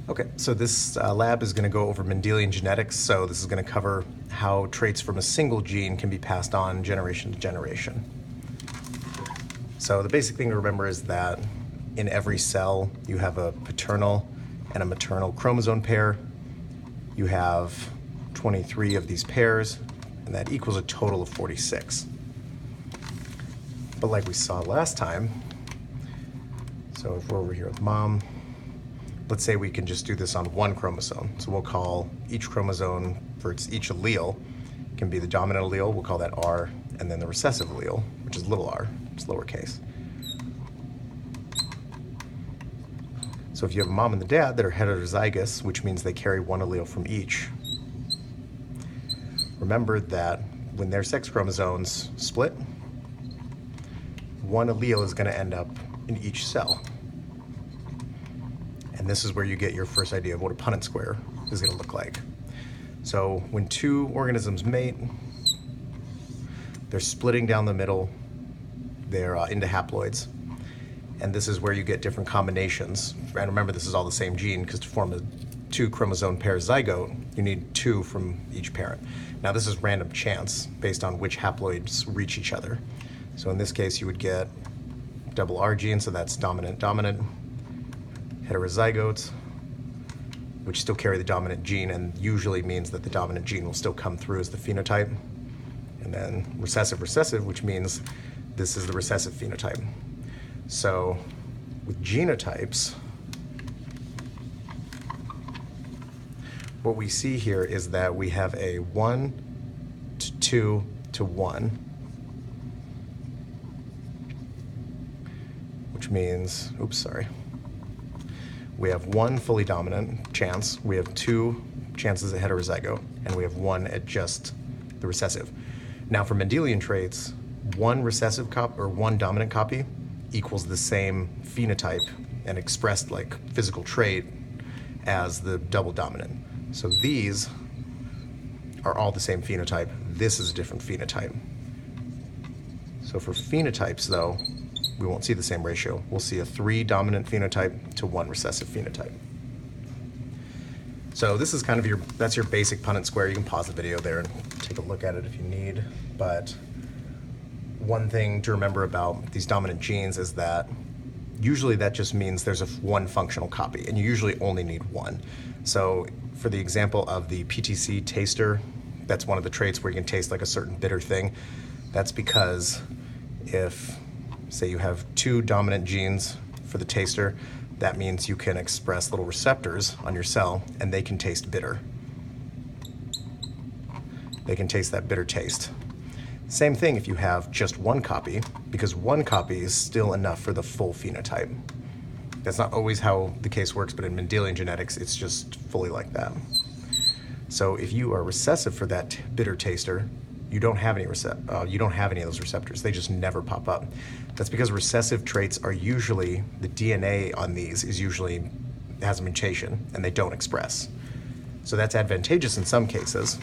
Okay, so this lab is going to go over Mendelian genetics, so this is going to cover how traits from a single gene can be passed on generation to generation. So the basic thing to remember is that in every cell you have a paternal and a maternal chromosome pair. You have 23 of these pairs, and that equals a total of 46. But like we saw last time, so if we're over here with mom, let's say we can just do this on one chromosome. So we'll call each chromosome for each allele can be the dominant allele, we'll call that R, and then the recessive allele, which is little r, it's lowercase. So if you have a mom and the dad that are heterozygous, which means they carry one allele from each, remember that when their sex chromosomes split, one allele is going to end up in each cell. And this is where you get your first idea of what a Punnett square is going to look like. So when two organisms mate, they're splitting down the middle, they're into haploids. And this is where you get different combinations. And remember, this is all the same gene, because to form a two chromosome pair zygote, you need two from each parent. Now this is random chance based on which haploids reach each other. So in this case, you would get double R gene, so that's dominant-dominant, heterozygotes, which still carry the dominant gene and usually means that the dominant gene will still come through as the phenotype. And then recessive, which means this is the recessive phenotype. So with genotypes, what we see here is that we have a 1 to 2 to 1, which means, we have one fully dominant chance, we have two chances at heterozygote, and we have one at just the recessive. Now for Mendelian traits, one recessive copy or one dominant copy equals the same phenotype and expressed like physical trait as the double dominant. So these are all the same phenotype. This is a different phenotype. So for phenotypes though, we won't see the same ratio. We'll see a 3 dominant phenotype to 1 recessive phenotype. So this is kind of that's your basic Punnett square. You can pause the video there and take a look at it if you need. But one thing to remember about these dominant genes is that usually that just means there's one functional copy, and you usually only need one. So for the example of the PTC taster, that's one of the traits where you can taste like a certain bitter thing. That's because if, say you have 2 dominant genes for the taster, that means you can express little receptors on your cell and they can taste bitter. They can taste that bitter taste. Same thing if you have just one copy, because one copy is still enough for the full phenotype. That's not always how the case works, but in Mendelian genetics, it's just fully like that. So if you are recessive for that bitter taster, you don't have any of those receptors. They just never pop up. That's because recessive traits are usually, the DNA on these has a mutation and they don't express. So that's advantageous in some cases.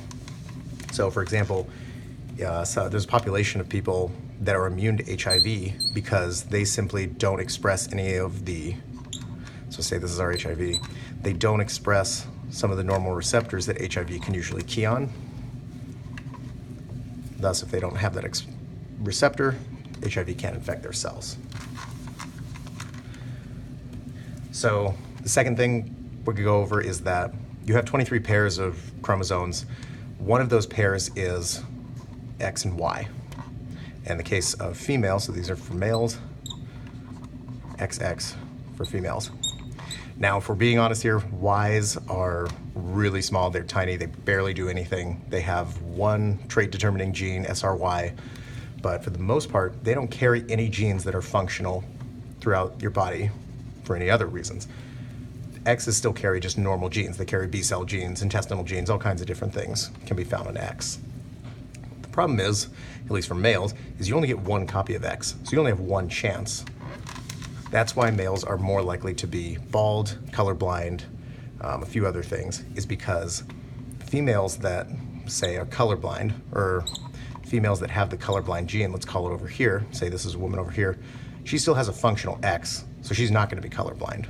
So for example, so there's a population of people that are immune to HIV because they simply don't express any of the, so say this is our HIV, they don't express some of the normal receptors that HIV can usually key on. Thus, if they don't have that receptor, HIV can't infect their cells. So the second thing we could go over is that you have 23 pairs of chromosomes. One of those pairs is X and Y. In the case of females, so these are for males, XX for females. Now, if we're being honest here, Ys are really small, they're tiny, they barely do anything. They have one trait determining gene, SRY, but for the most part, they don't carry any genes that are functional throughout your body for any other reasons. X's still carry just normal genes. They carry B cell genes, intestinal genes, all kinds of different things can be found in X. The problem is, at least for males, is you only get one copy of X, so you only have one chance. That's why males are more likely to be bald, colorblind, a few other things, is because females that, say, are colorblind, or females that have the colorblind gene, let's call it over here, say this is a woman over here, she still has a functional X, so she's not going to be colorblind.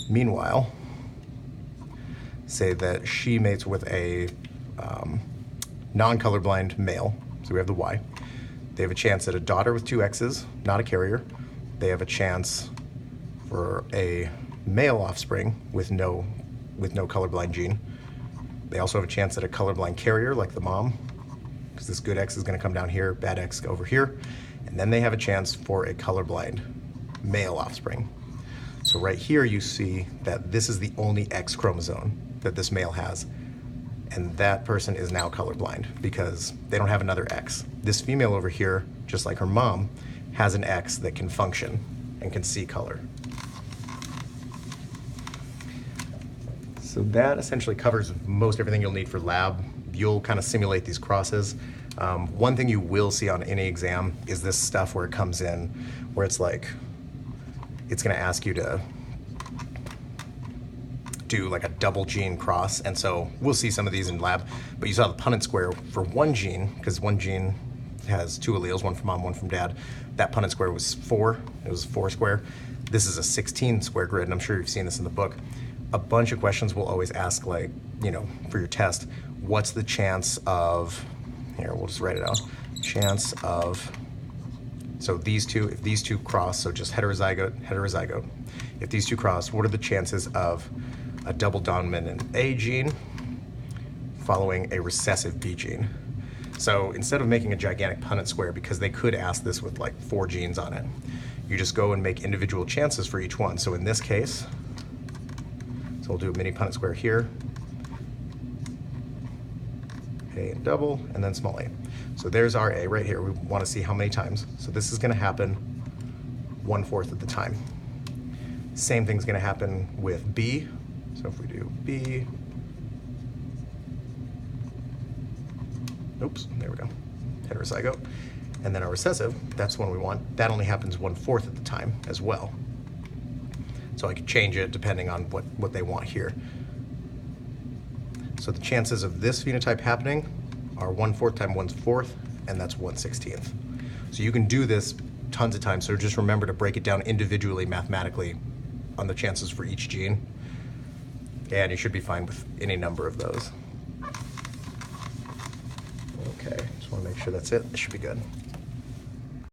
Meanwhile, say that she mates with a non-colorblind male, so we have the Y. They have a chance at a daughter with 2 X's, not a carrier. They have a chance for a male offspring with no colorblind gene. They also have a chance at a colorblind carrier like the mom, because this good X is going to come down here, bad X over here. And then they have a chance for a colorblind male offspring. So right here you see that this is the only X chromosome that this male has. And that person is now colorblind because they don't have another X. This female over here, just like her mom, has an X that can function and can see color. So that essentially covers most everything you'll need for lab. You'll kind of simulate these crosses. One thing you will see on any exam is this stuff where it comes in, where it's like, it's gonna ask you to do like a double gene cross. And so we'll see some of these in lab, but you saw the Punnett square for one gene, because one gene has 2 alleles, one from mom, one from dad. That Punnett square was 4, it was 4 square. This is a 16 square grid, and I'm sure you've seen this in the book. A bunch of questions will always ask, like, you know, for your test, what's the chance of, here, we'll just write it out, chance of, so these two, if these two cross, so just heterozygote, heterozygote. If these two cross, what are the chances of a double dominant A gene following a recessive B gene? So instead of making a gigantic Punnett square, because they could ask this with like 4 genes on it, you just go and make individual chances for each one. So in this case, so we'll do a mini Punnett square here, A and double, and then small a. So there's our A right here. We want to see how many times. So this is going to happen 1/4 of the time. Same thing's going to happen with B. So if we do B, oops, there we go, heterozygote. And then our recessive, that's the one we want. That only happens 1/4 of the time as well. So I could change it depending on what they want here. So the chances of this phenotype happening are 1/4 times 1/4, and that's 1/16. So you can do this tons of times, so just remember to break it down individually mathematically on the chances for each gene, and you should be fine with any number of those. Okay, just want to make sure that's it. It should be good.